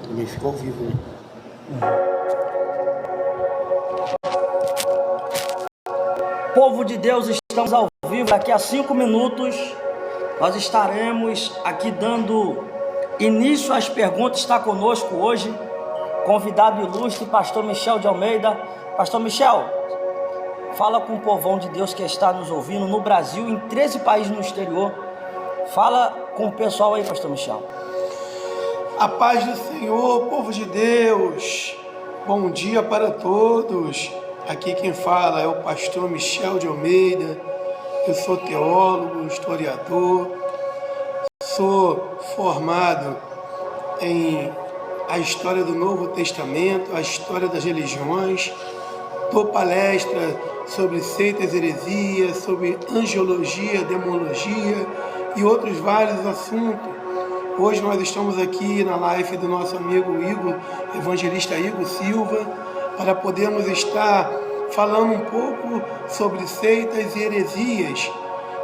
Também ficou ao vivo, né? Povo de Deus, estamos ao vivo. Daqui a 5 minutos nós estaremos aqui dando início às perguntas. Está conosco hoje convidado ilustre, pastor Michel de Almeida. Pastor Michel, fala com o povão de Deus que está nos ouvindo no Brasil, em 13 países no exterior. Fala com o pessoal aí, pastor Michel. A paz do Senhor, povo de Deus. Bom dia para todos. Aqui quem fala é o pastor Michel de Almeida. Eu sou teólogo, historiador, sou formado em a história do Novo Testamento, a história das religiões, dou palestra sobre seitas, heresias, sobre angiologia, demonologia e outros vários assuntos. Hoje nós estamos aqui na live do nosso amigo Igor, evangelista Igor Silva, para podermos estar falando um pouco sobre seitas e heresias.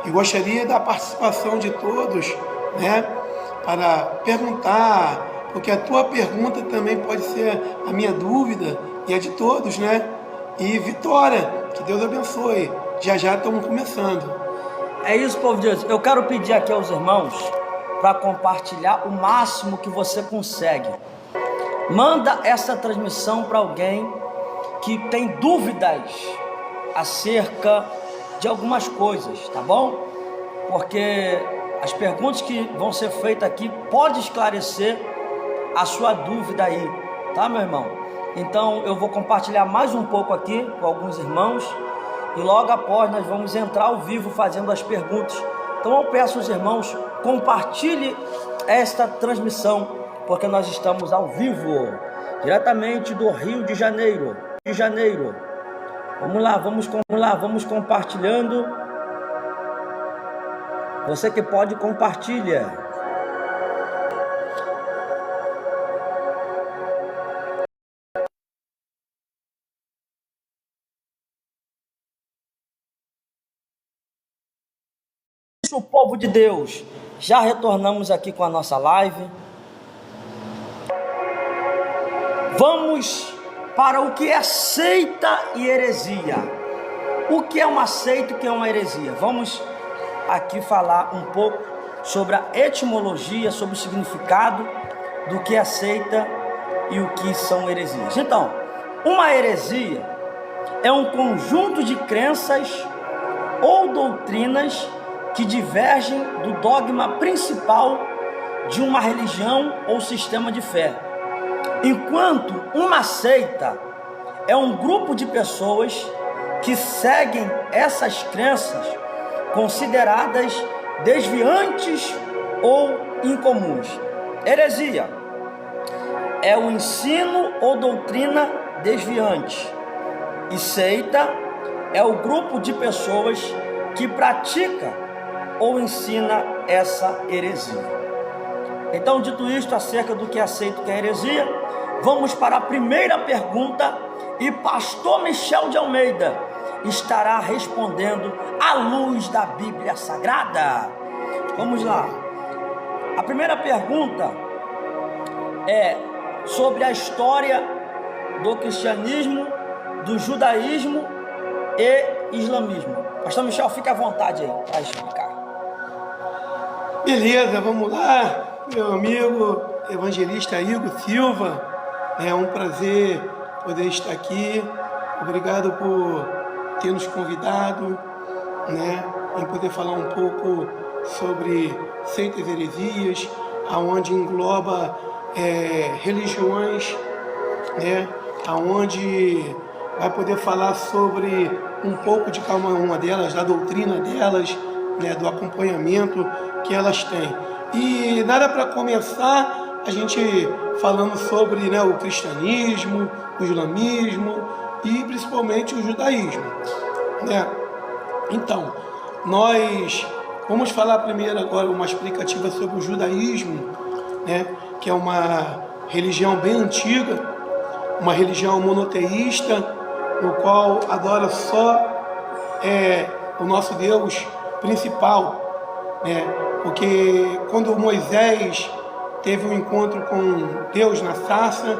E gostaria da participação de todos, né, para perguntar, porque a tua pergunta também pode ser a minha dúvida e a de todos, né? E vitória, que Deus abençoe. Já estamos começando. É isso, povo de Deus. Eu quero pedir aqui aos irmãos para compartilhar o máximo que você consegue. Manda essa transmissão para alguém que tem dúvidas acerca de algumas coisas, tá bom? Porque as perguntas que vão ser feitas aqui podem esclarecer a sua dúvida aí, tá, meu irmão? Então eu vou compartilhar mais um pouco aqui com alguns irmãos e logo após nós vamos entrar ao vivo fazendo as perguntas. Então eu peço aos irmãos, compartilhe esta transmissão, porque nós estamos ao vivo, diretamente do Rio de Janeiro. Vamos lá, vamos compartilhando. Você que pode, compartilha. O povo de Deus, já retornamos aqui com a nossa live. Vamos para o que é seita e heresia. O que é uma seita e o que é uma heresia? Vamos aqui falar um pouco sobre a etimologia, sobre o significado do que é seita e o que são heresias. Então, uma heresia é um conjunto de crenças ou doutrinas que divergem do dogma principal de uma religião ou sistema de fé. Enquanto uma seita é um grupo de pessoas que seguem essas crenças consideradas desviantes ou incomuns. Heresia é o ensino ou doutrina desviante, e seita é o grupo de pessoas que pratica ou ensina essa heresia. Então, dito isto acerca do que é seita e que é heresia, vamos para a primeira pergunta e pastor Michel de Almeida estará respondendo à luz da Bíblia Sagrada. Vamos lá. A primeira pergunta é sobre a história do cristianismo, do judaísmo e islamismo. Pastor Michel, fique à vontade aí para explicar. Beleza, vamos lá, meu amigo evangelista Igor Silva. É um prazer poder estar aqui. Obrigado por ter nos convidado, né, em poder falar um pouco sobre seitas e heresias, aonde engloba religiões, né, aonde vai poder falar sobre um pouco de cada uma delas, da doutrina delas, né, do acompanhamento que elas têm. E nada para começar, a gente falando sobre, né, o cristianismo, o islamismo e principalmente o judaísmo, né? Então, nós vamos falar primeiro agora uma explicativa sobre o judaísmo, né, que é uma religião bem antiga, uma religião monoteísta, no qual adora só o nosso Deus principal, né? Porque quando Moisés teve um encontro com Deus na sarça,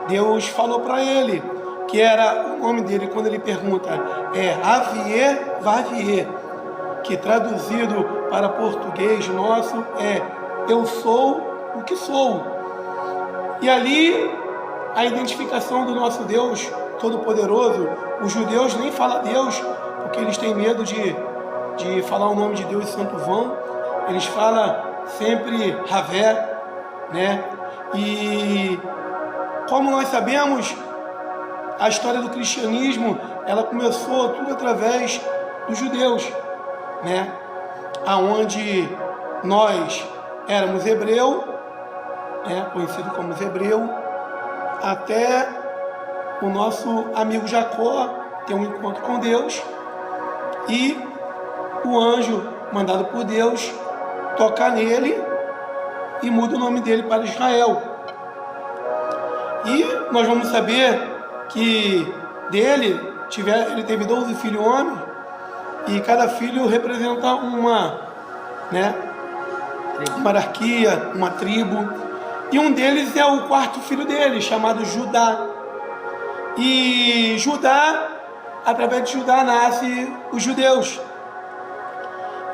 Deus falou para ele que era o nome dele. Quando ele pergunta, Avier Vavier, que traduzido para português nosso é eu sou o que sou. E ali a identificação do nosso Deus Todo-Poderoso. Os judeus nem falam Deus, porque eles têm medo de falar o nome de Deus em santo vão. Eles falam sempre Havé, né? E como nós sabemos, a história do cristianismo, ela começou tudo através dos judeus, né? Aonde nós éramos hebreu, né? Conhecido como hebreu, até o nosso amigo Jacó ter um encontro com Deus e o anjo mandado por Deus tocar nele e muda o nome dele para Israel. E nós vamos saber que ele teve 12 filhos homens, e cada filho representa uma hierarquia, uma tribo, e um deles é o quarto filho dele, chamado Judá. E Judá, através de Judá nasce os judeus.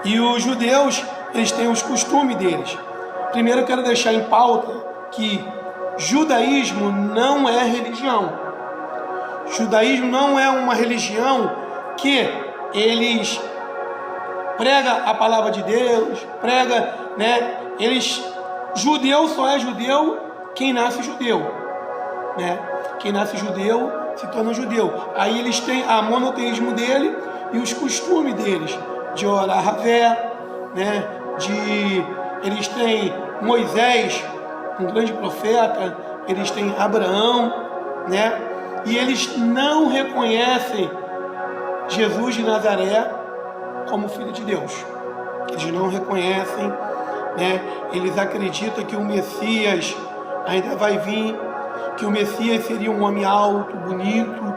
E os judeus, eles têm os costumes deles. Primeiro eu quero deixar em pauta que judaísmo não é religião. Judaísmo não é uma religião que eles pregam a palavra de Deus, judeu só é judeu quem nasce judeu, né? Quem nasce judeu se torna judeu. Aí eles têm a monoteísmo dele e os costumes deles de orar Havé, né? Eles têm Moisés, um grande profeta, eles têm Abraão, né? E eles não reconhecem Jesus de Nazaré como Filho de Deus. Eles não reconhecem, né? Eles acreditam que o Messias ainda vai vir, que o Messias seria um homem alto, bonito,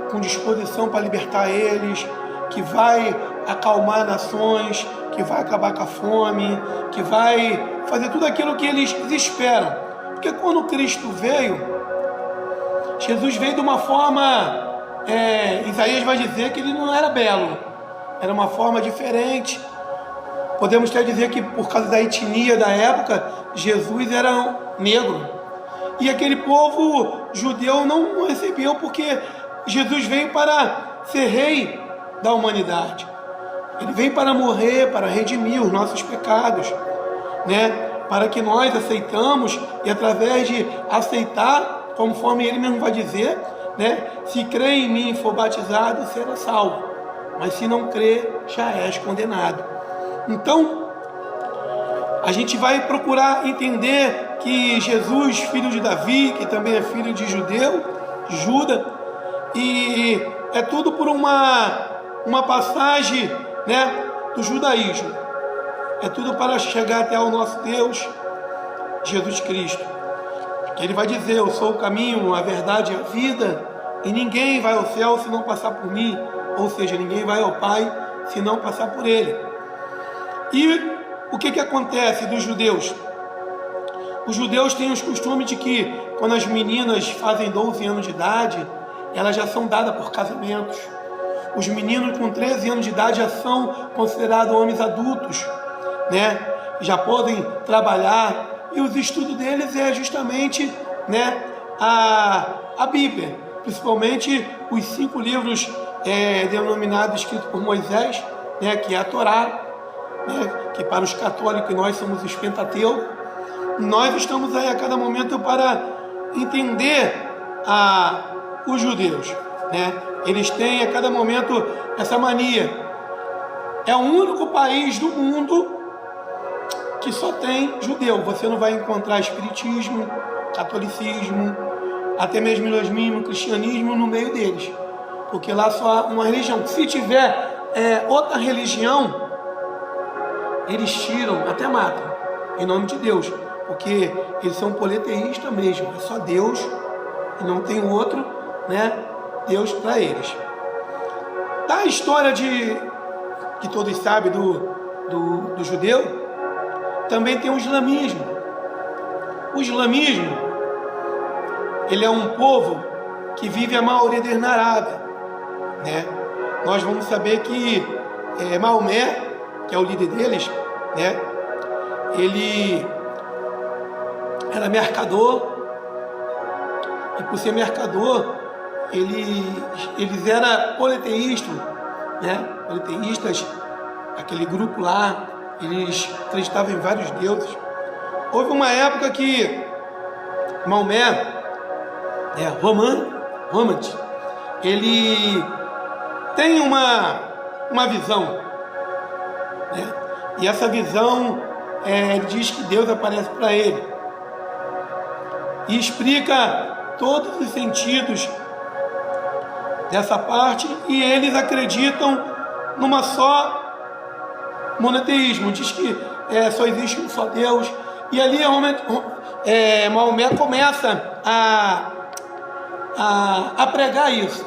com disposição para libertar eles, que vai acalmar nações, que vai acabar com a fome, que vai fazer tudo aquilo que eles esperam. Porque quando Cristo veio, Jesus veio de uma forma, Isaías vai dizer que ele não era belo, era uma forma diferente. Podemos até dizer que por causa da etnia da época, Jesus era negro. E aquele povo judeu não recebeu, porque Jesus veio para ser rei da humanidade. Ele veio para morrer, para redimir os nossos pecados, né? Para que nós aceitamos, e através de aceitar, conforme ele mesmo vai dizer, né? Se crê em mim e for batizado, será salvo. Mas se não crer, já és condenado. Então, a gente vai procurar entender que Jesus, filho de Davi, que também é filho de Juda, e é tudo por uma passagem, né, do judaísmo. É tudo para chegar até ao nosso Deus, Jesus Cristo. Ele vai dizer, eu sou o caminho, a verdade e a vida, e ninguém vai ao céu se não passar por mim. Ou seja, ninguém vai ao Pai se não passar por Ele. E o que acontece dos judeus? Os judeus têm os costumes de que quando as meninas fazem 12 anos de idade, elas já são dadas por casamentos. Os meninos com 13 anos de idade já são considerados homens adultos, né? Já podem trabalhar, e os estudos deles é justamente, né, a Bíblia, principalmente os 5 livros denominados, escritos por Moisés, né, que é a Torá, né, que para os católicos nós somos os Pentateuco. Nós estamos aí a cada momento para entender os judeus, né? Eles têm a cada momento essa mania. É o único país do mundo que só tem judeu. Você não vai encontrar espiritismo, catolicismo, até mesmo islamismo, cristianismo no meio deles, porque lá só há uma religião. Se tiver outra religião, eles tiram, até matam, em nome de Deus, porque eles são politeístas mesmo, é só Deus e não tem outro, né, Deus para eles. Da história que todos sabem do judeu, também tem o islamismo. O islamismo, ele é um povo que vive a maioria deles na Arábia, né? Nós vamos saber que Maomé, que é o líder deles, né? Ele era mercador, e por ser mercador, eles eram politeístas, né? Politeístas, aquele grupo lá, eles acreditavam em vários deuses. Houve uma época que Maomé, Romand, ele tem uma visão, né? E essa visão diz que Deus aparece para ele e explica todos os sentidos dessa parte, e eles acreditam numa só monoteísmo, diz que só existe um só Deus. E ali Maomé começa a pregar isso.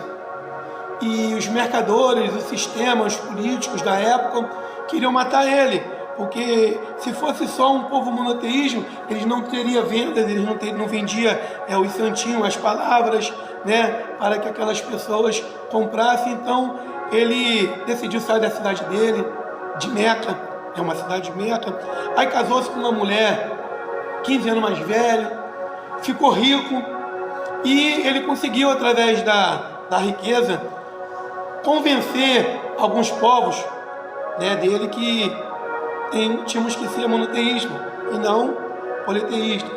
E os mercadores, os sistemas políticos da época queriam matar ele, porque se fosse só um povo monoteísmo, eles não teriam vendas, eles não vendiam os santinhos, as palavras, né, para que aquelas pessoas comprassem. Então ele decidiu sair da cidade dele, de Meca, é uma cidade de Meca. Aí casou-se com uma mulher 15 anos mais velha, ficou rico, e ele conseguiu, através da riqueza, convencer alguns povos, né, dele que tínhamos que ser monoteísmo e não politeísta.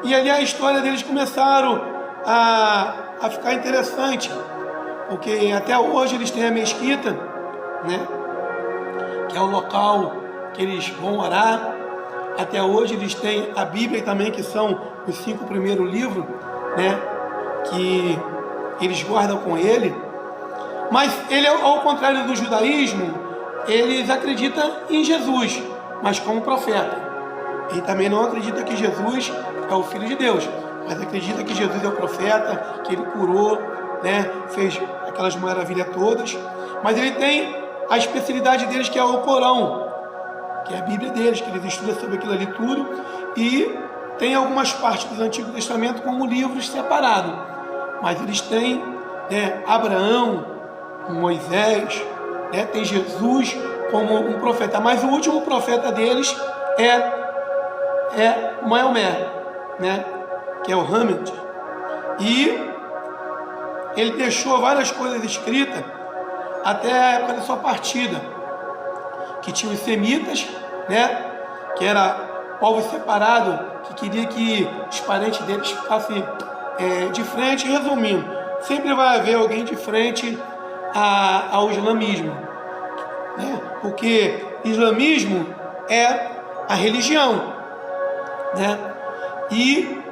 E ali a história deles começaram a ficar interessante, porque até hoje eles têm a mesquita, né, que é o local que eles vão orar. Até hoje eles têm a Bíblia também, que são os 5 primeiros livros, né, que eles guardam com ele. Mas ele, ao contrário do judaísmo, eles acreditam em Jesus, mas como profeta. E também não acredita que Jesus é o Filho de Deus, mas acredita que Jesus é o profeta, que ele curou, né, fez aquelas maravilhas todas. Mas ele tem a especialidade deles, que é o Corão, que é a Bíblia deles, que eles estudam sobre aquilo ali tudo, e tem algumas partes do Antigo Testamento como livros separados. Mas eles têm, né, Abraão, Moisés, né, tem Jesus como um profeta. Mas o último profeta deles é Maomé, né, que é o Romand. E ele deixou várias coisas escritas até a época da sua partida, que tinha os semitas, né, que era povo separado, que queria que os parentes deles ficassem de frente. Resumindo, sempre vai haver alguém de frente ao islamismo, né, porque islamismo é a religião, né, e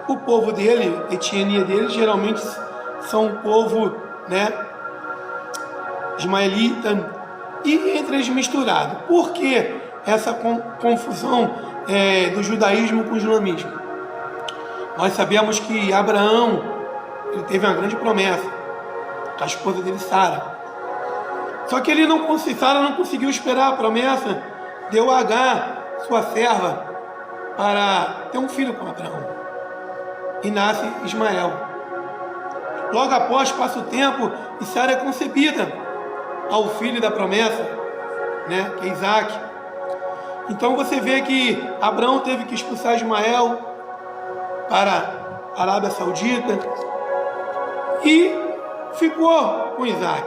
o povo dele, a etnia dele, geralmente são um povo, né, ismaelita, e entre eles misturado. Por que essa confusão do judaísmo com o islamismo? Nós sabemos que Abraão, ele teve uma grande promessa com a esposa dele, Sara. Só que Sara não conseguiu esperar a promessa, deu a Agar, sua serva, para ter um filho com Abraão, e nasce Ismael. Logo após passa o tempo e Sara é concebida ao filho da promessa, né, que é Isaac. Então você vê que Abraão teve que expulsar Ismael para a Arábia Saudita e ficou com Isaac.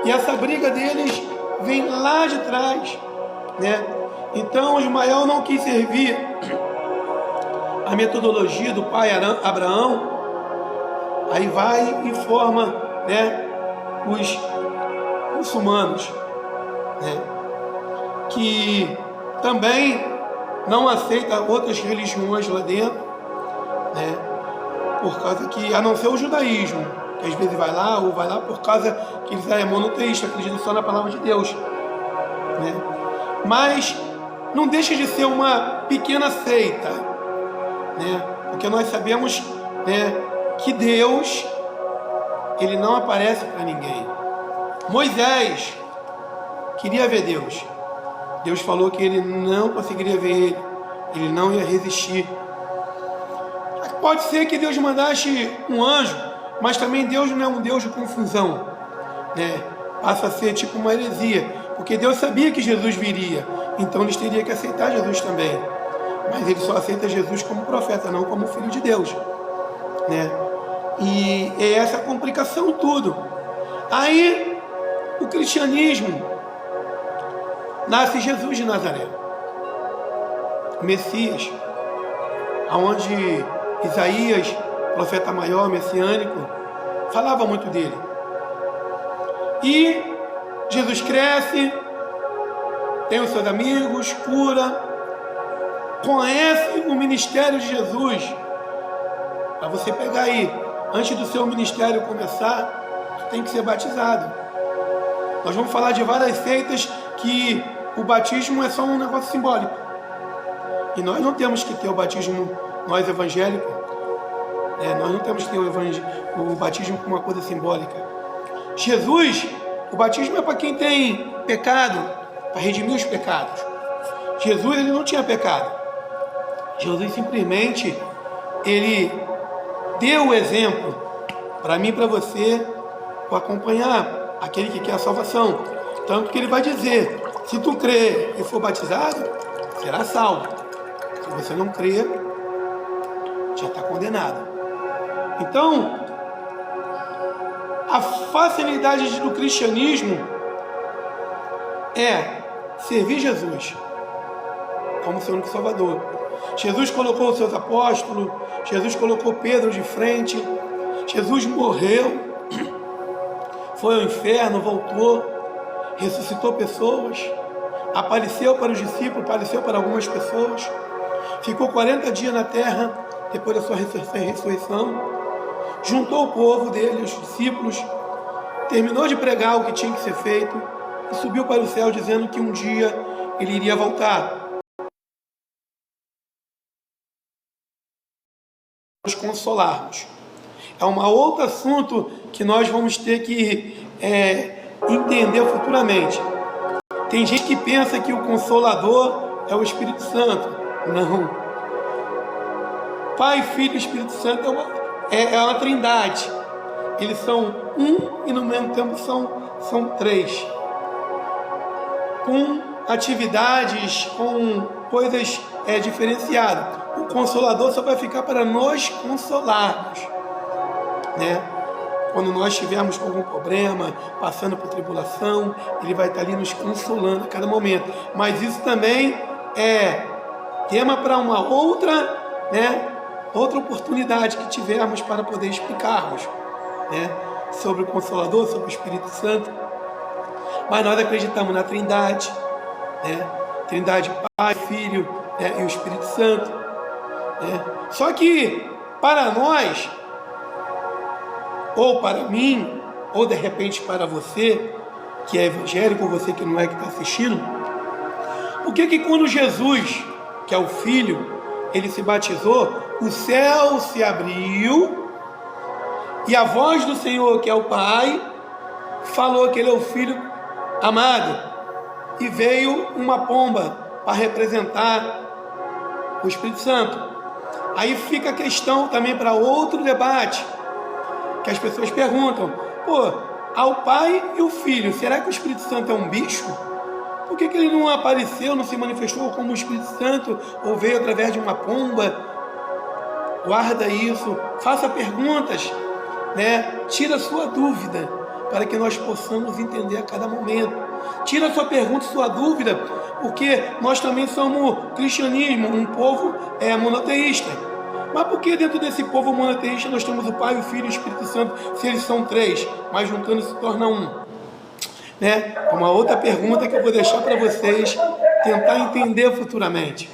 E essa briga deles vem lá de trás, né? Então Ismael não quis servir a metodologia do pai Abraão, aí vai e forma, né, os muçulmanos, né, que também não aceita outras religiões lá dentro, né, por causa que, a não ser o judaísmo, que às vezes vai lá por causa que eles é monoteísta, acreditam só na palavra de Deus, né, mas não deixa de ser uma pequena seita, né, porque nós sabemos, né, que Deus, ele não aparece para ninguém. Moisés queria ver Deus. Deus falou que ele não conseguiria ver ele não ia resistir. Pode ser que Deus mandasse um anjo, mas também Deus não é um Deus de confusão, né? Passa a ser tipo uma heresia, porque Deus sabia que Jesus viria, então eles teriam que aceitar Jesus também, mas ele só aceita Jesus como profeta, não como filho de Deus, né? E é essa complicação tudo. Aí o cristianismo, nasce Jesus de Nazaré, Messias, aonde Isaías, profeta maior, messiânico, falava muito dele. E Jesus cresce, tem os seus amigos, cura, conhece o ministério de Jesus. Para você pegar aí, antes do seu ministério começar, você tem que ser batizado. Nós vamos falar de várias seitas que o batismo é só um negócio simbólico. E nós não temos que ter o batismo, nós evangélicos, nós não temos que ter o batismo como uma coisa simbólica. Jesus, o batismo é para quem tem pecado, para redimir os pecados. Jesus, ele não tinha pecado. Jesus simplesmente, ele deu o exemplo para mim e para você, para acompanhar aquele que quer a salvação. Tanto que ele vai dizer, se tu crer e for batizado, será salvo. Se você não crer, já está condenado. Então, a facilidade do cristianismo é servir Jesus como seu único Salvador. Jesus colocou os seus apóstolos, Jesus colocou Pedro de frente, Jesus morreu, foi ao inferno, voltou, ressuscitou pessoas, apareceu para os discípulos, apareceu para algumas pessoas, ficou 40 dias na terra, depois da sua ressurreição, juntou o povo dele, os discípulos, terminou de pregar o que tinha que ser feito e subiu para o céu dizendo que um dia ele iria voltar. Nos consolarmos. É um outro assunto que nós vamos ter que entender futuramente. Tem gente que pensa que o Consolador é o Espírito Santo. Não. Pai, Filho e Espírito Santo é uma trindade. Eles são um e no mesmo tempo são três. Com atividades, com coisas diferenciadas. O Consolador só vai ficar para nos consolarmos, né? Quando nós estivermos com algum problema, passando por tribulação, ele vai estar ali nos consolando a cada momento. Mas isso também é tema para uma outra, outra oportunidade que tivermos para poder explicarmos, sobre o Consolador, sobre o Espírito Santo. Mas nós acreditamos na Trindade, Trindade, Pai, Filho, e o Espírito Santo. Só que para nós, ou para mim, ou de repente para você que é evangélico, ou você que não é, que está assistindo, por que quando Jesus, que é o Filho, ele se batizou, o céu se abriu e a voz do Senhor, que é o Pai, falou que ele é o Filho amado, e veio uma pomba para representar o Espírito Santo. Aí fica a questão também para outro debate, que as pessoas perguntam, ao Pai e o Filho, será que o Espírito Santo é um bicho? Por que ele não apareceu, não se manifestou como o Espírito Santo, ou veio através de uma pomba? Guarda isso, faça perguntas, tira a sua dúvida, para que nós possamos entender a cada momento. Tira a sua pergunta, sua dúvida, porque nós também somos cristianismo, um povo monoteísta. Mas por que dentro desse povo monoteísta nós temos o Pai, o Filho e o Espírito Santo, se eles são três, mas juntando se torna um? Uma outra pergunta que eu vou deixar para vocês tentar entender futuramente.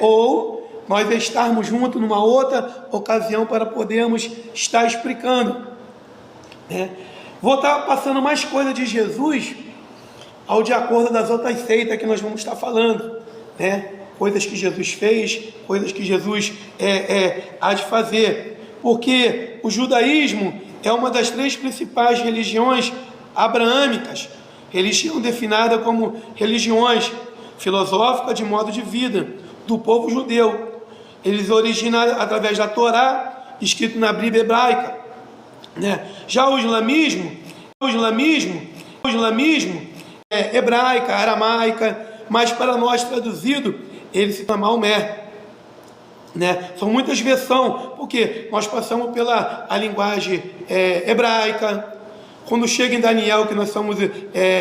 Ou nós estarmos juntos numa outra ocasião para podermos estar explicando. Vou estar passando mais coisa de Jesus ao de acordo das outras seitas que nós vamos estar falando, coisas que Jesus fez, coisas que Jesus há de fazer, porque o judaísmo é uma das três principais religiões abraâmicas, religião definida como religiões filosóficas de modo de vida do povo judeu, eles originam através da Torá, escrito na Bíblia hebraica, né? Já o islamismo é hebraica, aramaica, mas para nós traduzido, ele se chama Maomé, né? São muitas versões, porque nós passamos pela a linguagem hebraica. Quando chega em Daniel, que nós somos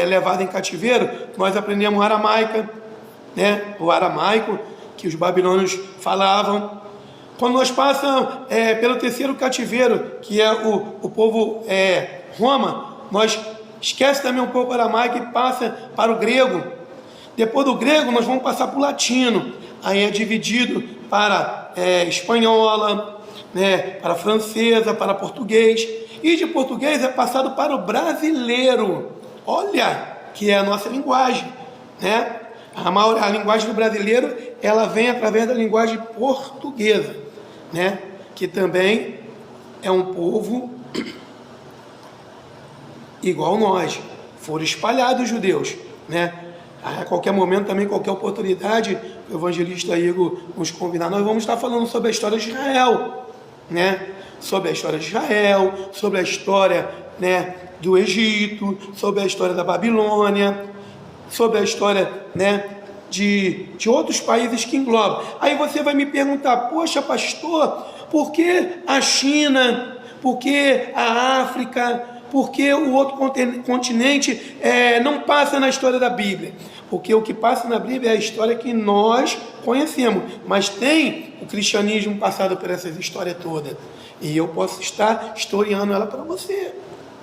levados em cativeiro, nós aprendemos aramaica, né? O aramaico que os babilônios falavam. Quando nós passamos pelo terceiro cativeiro, que é o povo Roma, nós esquece também um pouco o aramaico e passa para o grego. Depois do grego, nós vamos passar para o latino. Aí é dividido para espanhola, né? Para francesa, para português. E de português é passado para o brasileiro. Olha, que é a nossa linguagem, né? A linguagem do brasileiro, ela vem através da linguagem portuguesa, né? Que também é um povo igual nós. Foram espalhados os judeus, né? A qualquer momento também, qualquer oportunidade, o evangelista Igor nos convidar, nós vamos estar falando sobre a história de Israel, né? Sobre a história de Israel, sobre a história, né, do Egito, sobre a história da Babilônia, sobre a história, né, de outros países que englobam. Aí você vai me perguntar, poxa pastor, por que a China, por que a África, por que o outro continente não passa na história da Bíblia? Porque o que passa na Bíblia é a história que nós conhecemos, mas tem o cristianismo passado por essas histórias todas. E eu posso estar historiando ela para você,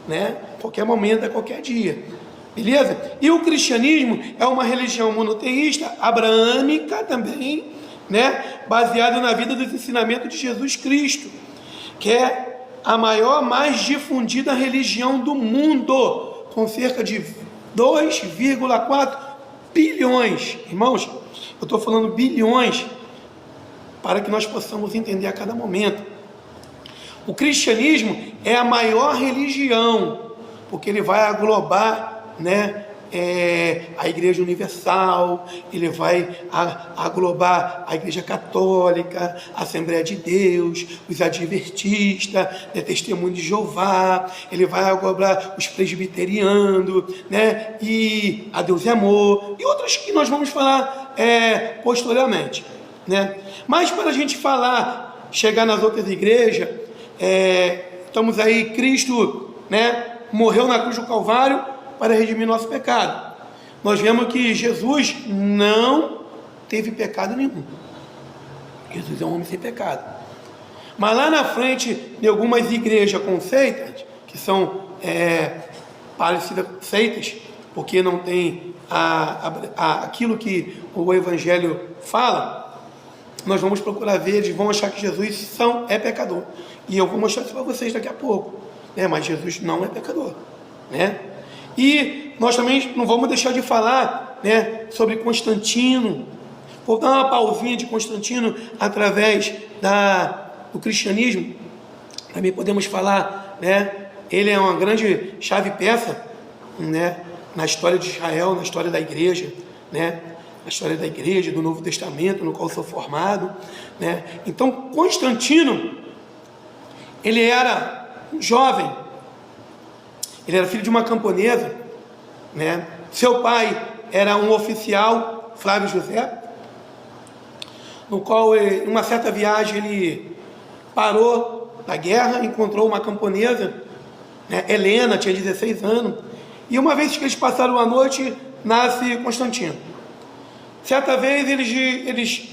né? Qualquer momento, a qualquer dia. Beleza? E o cristianismo é uma religião monoteísta, abraâmica também, né? Baseada na vida dos ensinamentos de Jesus Cristo, que é a maior, mais difundida religião do mundo, com cerca de 2,4 bilhões. Irmãos, eu estou falando bilhões, para que nós possamos entender a cada momento. O cristianismo é a maior religião, porque ele vai aglobar, né, a Igreja Universal, ele vai aglobar a Igreja Católica, a Assembleia de Deus, os Adventistas, né, Testemunho de Jeová, ele vai aglobar os presbiterianos, né, e a Deus é Amor, e outras que nós vamos falar posteriormente, né? Mas para a gente falar, chegar nas outras igrejas, estamos aí, Cristo, né, morreu na cruz do Calvário para redimir nosso pecado. Nós vemos que Jesus não teve pecado nenhum. Jesus é um homem sem pecado. Mas lá na frente de algumas igrejas com seitas, que são parecidas com seitas, porque não tem aquilo que o Evangelho fala, nós vamos procurar ver, eles vão achar que Jesus é pecador. E eu vou mostrar isso para vocês daqui a pouco, né? Mas Jesus não é pecador, né? E nós também não vamos deixar de falar, né, sobre Constantino. Vou dar uma pausinha de Constantino através do cristianismo. Também podemos falar, né, ele é uma grande chave-peça, né, na história de Israel, na história da igreja, né, na história da igreja, do Novo Testamento, no qual sou formado, né. Então, Constantino, ele era um jovem, ele era filho de uma camponesa, né? Seu pai era um oficial, Flávio José, no qual, em uma certa viagem, ele parou na guerra, encontrou uma camponesa, né? Helena, tinha 16 anos, e uma vez que eles passaram a noite, nasce Constantino. Certa vez eles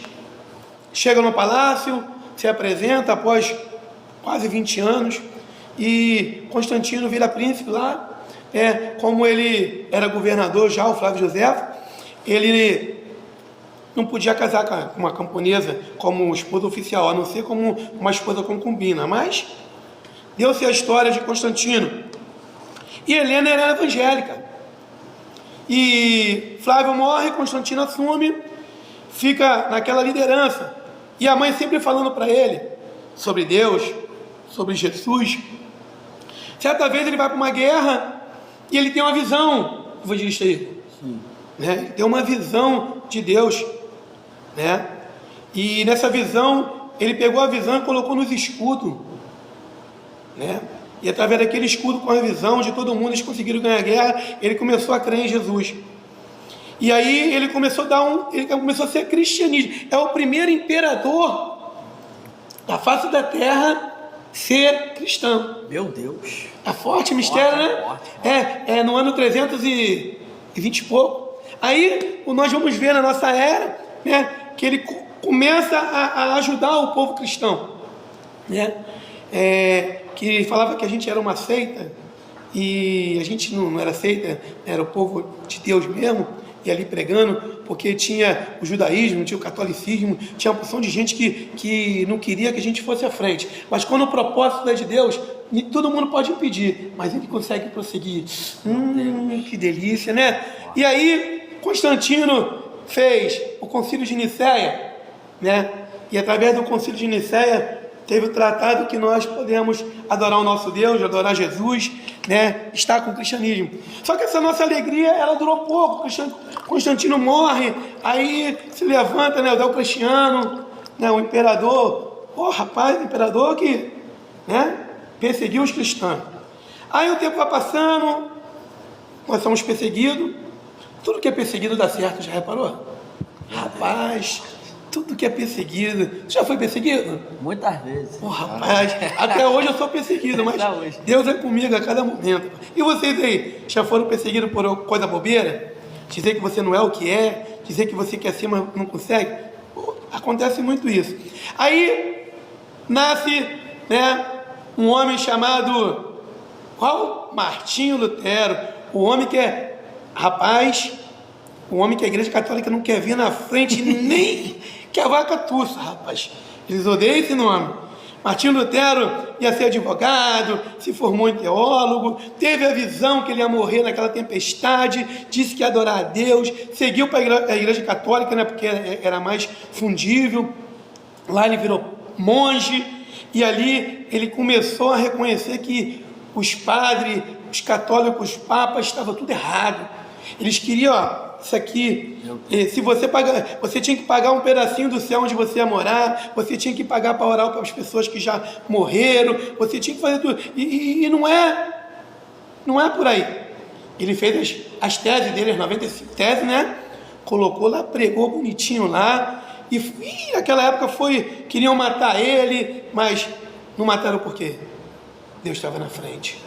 chegam no palácio, se apresentam após quase 20 anos, e Constantino vira príncipe lá. Como ele era governador já, o Flávio José, ele não podia casar com uma camponesa como esposa oficial, a não ser como uma esposa concubina. Mas deu-se a história de Constantino. E Helena era evangélica. E Flávio morre, Constantino assume, fica naquela liderança. E a mãe sempre falando para ele sobre Deus, sobre Jesus. Certa vez ele vai para uma guerra e ele tem uma visão, evangelista Igor, né? Ele tem uma visão de Deus, né? E nessa visão, ele pegou a visão e colocou nos escudos, né? E através daquele escudo, com a visão de todo mundo, eles conseguiram ganhar a guerra. Ele começou a crer em Jesus. E aí ele começou a ser cristianismo. É o primeiro imperador da face da terra ser cristão. Meu Deus. É forte o mistério, né? Forte. É no ano 320 e pouco. Aí nós vamos ver na nossa era, né, que ele começa a ajudar o povo cristão, né? Que falava que a gente era uma seita, e a gente não era seita, era o povo de Deus mesmo, e ali pregando, porque tinha o judaísmo, tinha o catolicismo, tinha uma porção de gente que não queria que a gente fosse à frente. Mas quando o propósito é de Deus, todo mundo pode impedir, mas ele consegue prosseguir. Que delícia, né? E aí Constantino fez o Concílio de Nicéia, né? E através do Concílio de Nicéia teve o tratado que nós podemos adorar o nosso Deus, adorar Jesus, né? Estar com o cristianismo. Só que essa nossa alegria, ela durou pouco. Constantino morre, aí se levanta, né, o Diocleciano, né, o imperador. Rapaz, imperador que, né, perseguiu os cristãos. Aí o tempo vai passando, nós somos perseguidos. Tudo que é perseguido dá certo, já reparou? Rapaz, tudo que é perseguido. Você já foi perseguido? Muitas vezes. Rapaz, até hoje eu sou perseguido, mas Deus é comigo a cada momento. E vocês aí, já foram perseguidos por coisa bobeira? Dizer que você não é o que é, dizer que você quer ser, mas não consegue? Acontece muito isso. Aí nasce, né, um homem chamado qual? Martinho Lutero. O homem que é, rapaz, o homem que a Igreja Católica não quer vir na frente nem que a vaca tussa, rapaz. Eles odeiam esse nome. Martinho Lutero ia ser advogado, se formou em teólogo, teve a visão que ele ia morrer naquela tempestade, disse que ia adorar a Deus, seguiu para a Igreja Católica, né, porque era mais fundível. Lá ele virou monge, e ali ele começou a reconhecer que os padres, os católicos, os papas, estava tudo errado. Eles queriam, isso aqui, se você pagar, você tinha que pagar um pedacinho do céu onde você ia morar, você tinha que pagar para orar para as pessoas que já morreram, você tinha que fazer tudo, e não é por aí. Ele fez as teses dele, as 95 teses, né? Colocou lá, pregou bonitinho lá, e naquela época queriam matar ele, mas não mataram por quê? Deus estava na frente.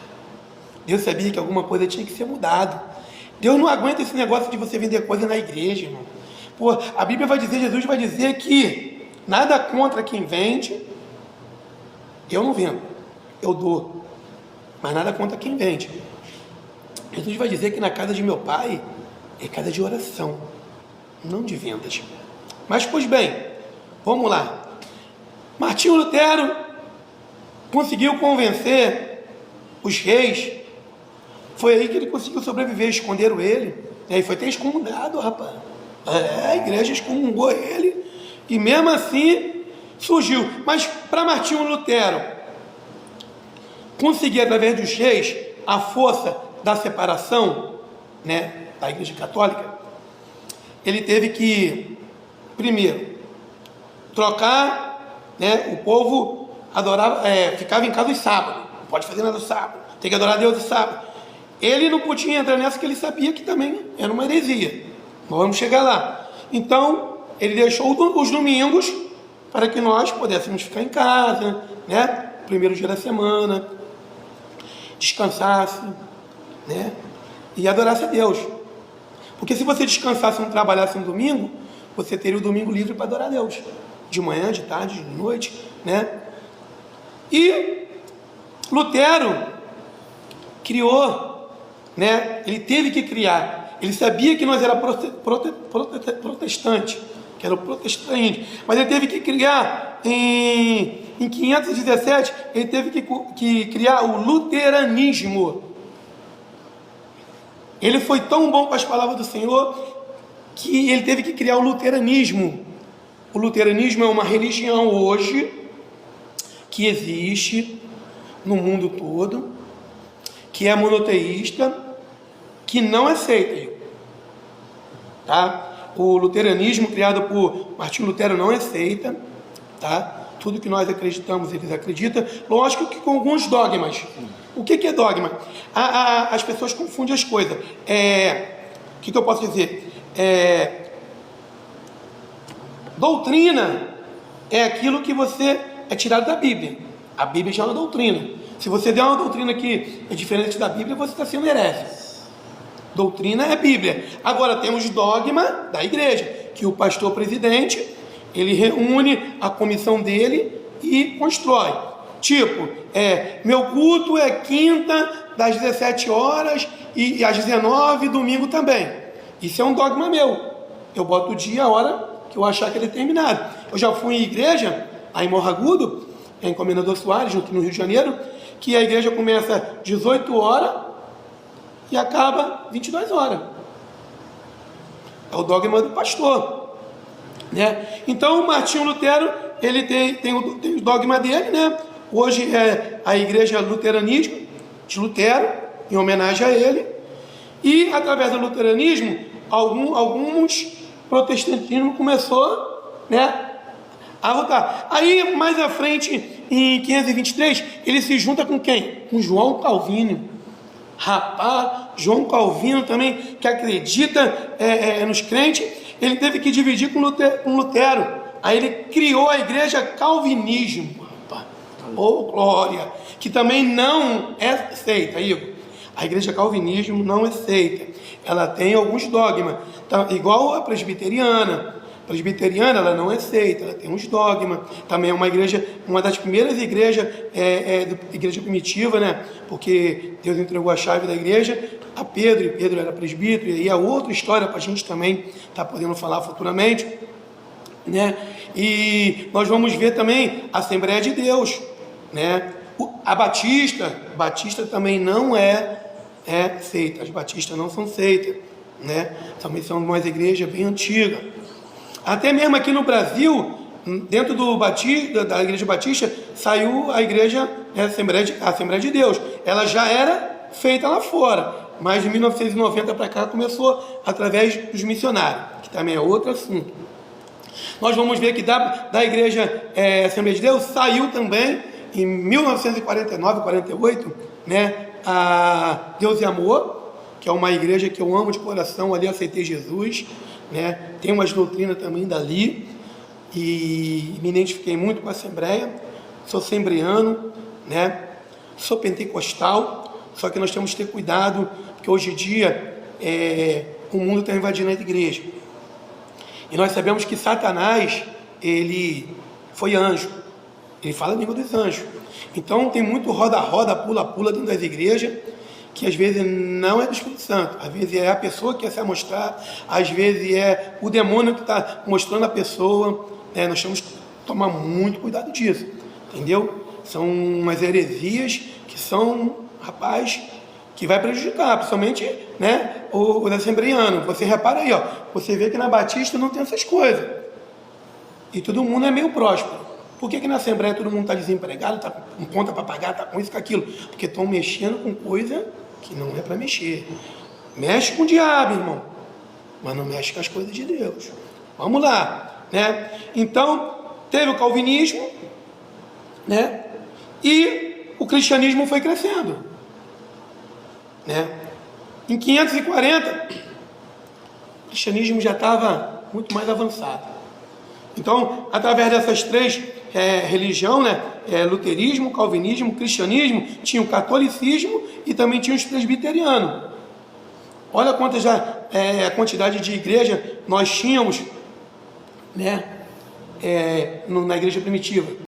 Deus sabia que alguma coisa tinha que ser mudado. Deus não aguenta esse negócio de você vender coisa na igreja, irmão. Pô, a Bíblia vai dizer, Jesus vai dizer que nada contra quem vende, eu não vendo, eu dou, mas nada contra quem vende. Jesus vai dizer que na casa de meu pai é casa de oração, não de vendas. Mas, pois bem, vamos lá. Martinho Lutero conseguiu convencer os reis. Foi aí que ele conseguiu sobreviver, esconderam ele. E aí foi até excomungado, rapaz. A igreja excomungou ele. E mesmo assim, surgiu. Mas para Martinho Lutero conseguir, através dos reis, a força da separação, né, da Igreja Católica, ele teve que, primeiro, trocar, né, o povo adorava, ficava em casa os sábados. Não pode fazer nada no sábado. Tem que adorar Deus no sábado. Ele não podia entrar nessa, que ele sabia que também era uma heresia. Nós vamos chegar lá. Então, ele deixou os domingos para que nós pudéssemos ficar em casa, né? Primeiro dia da semana, descansasse, né? E adorasse a Deus. Porque se você descansasse e não trabalhasse no domingo, você teria o domingo livre para adorar a Deus. De manhã, de tarde, de noite, né? E Lutero criou, né? Ele teve que criar. Ele sabia que nós era protestante, que era o protestante, mas ele teve que criar em 517, ele teve que criar o luteranismo. Ele foi tão bom com as palavras do Senhor que ele teve que criar o luteranismo. O luteranismo é uma religião hoje que existe no mundo todo, que é monoteísta, que não aceita, tá? O luteranismo criado por Martinho Lutero não é seita, tá? Tudo que nós acreditamos, eles acreditam, lógico que com alguns dogmas. O que é dogma? As pessoas confundem as coisas. O que eu posso dizer? Doutrina é aquilo que você é tirado da Bíblia. A Bíblia já é uma doutrina. Se você der uma doutrina que é diferente da Bíblia, você está sendo herege. Doutrina é Bíblia. Agora temos dogma da igreja, que o pastor presidente, ele reúne a comissão dele e constrói. Tipo, meu culto é quinta, das 17 horas e às 19, domingo também. Isso é um dogma meu. Eu boto o dia, a hora que eu achar que ele é terminado. Eu já fui em igreja, aí em Morro Agudo, em Comendador Soares, no Rio de Janeiro, que a igreja começa 18 horas e acaba 22 horas. É o dogma do pastor, né? Então, o Martinho Lutero, ele tem o dogma dele, né? Hoje é a igreja luteranismo, de Lutero, em homenagem a ele. E, através do luteranismo, alguns protestantismo começou, né, a voltar. Aí, mais à frente, em 523, ele se junta com quem? Com João Calvino. Rapaz, João Calvino também, que acredita nos crentes, ele teve que dividir com Lutero. Aí ele criou a igreja calvinismo. Rapaz, glória! Que também não é seita, Igor. A igreja calvinismo não é seita. Ela tem alguns dogmas, tá? Igual a presbiteriana. A presbiteriana, ela não é seita, ela tem uns dogmas. Também é uma igreja, uma das primeiras igrejas, igreja primitiva, né? Porque Deus entregou a chave da igreja a Pedro, e Pedro era presbítero, e aí é outra história para a gente também estar podendo falar futuramente, né? E nós vamos ver também a Assembleia de Deus, né? A Batista também não é seita, as batistas não são seita, né? Também são uma igreja bem antiga. Até mesmo aqui no Brasil, dentro da igreja batista, saiu a igreja, a Assembleia de Deus. Ela já era feita lá fora, mas de 1990 para cá começou através dos missionários, que também é outro assunto. Nós vamos ver que da igreja Assembleia de Deus saiu também, em 1949, 48, né, a Deus e Amor, que é uma igreja que eu amo de coração, ali aceitei Jesus, né? Tem umas doutrinas também dali, e me identifiquei muito com a Assembleia. Sou assembleano, né? Sou pentecostal, só que nós temos que ter cuidado, porque hoje em dia o mundo está invadindo a igreja, e nós sabemos que Satanás, ele foi anjo, ele fala a língua dos anjos. Então tem muito roda-roda, pula-pula dentro das igrejas, que às vezes não é do Espírito Santo, às vezes é a pessoa que quer se amostrar, às vezes é o demônio que está mostrando a pessoa, né? Nós temos que tomar muito cuidado disso, entendeu? São umas heresias que são, rapaz, que vai prejudicar, principalmente, né, o assembleano. Você repara aí, ó, você vê que na Batista não tem essas coisas, e todo mundo é meio próspero. Por que na Assembleia todo mundo está desempregado, está com conta para pagar, está com isso, com aquilo? Porque estão mexendo com coisa que não é para mexer. Mexe com o diabo, irmão, mas não mexe com as coisas de Deus. Vamos lá, né? Então, teve o calvinismo, né? E o cristianismo foi crescendo, né? Em 540, o cristianismo já estava muito mais avançado. Então, através dessas três religiões, né, luterismo, calvinismo, cristianismo, tinha o catolicismo e também tinha os presbiterianos. Olha quanta a quantidade de igreja nós tínhamos, né, na igreja primitiva.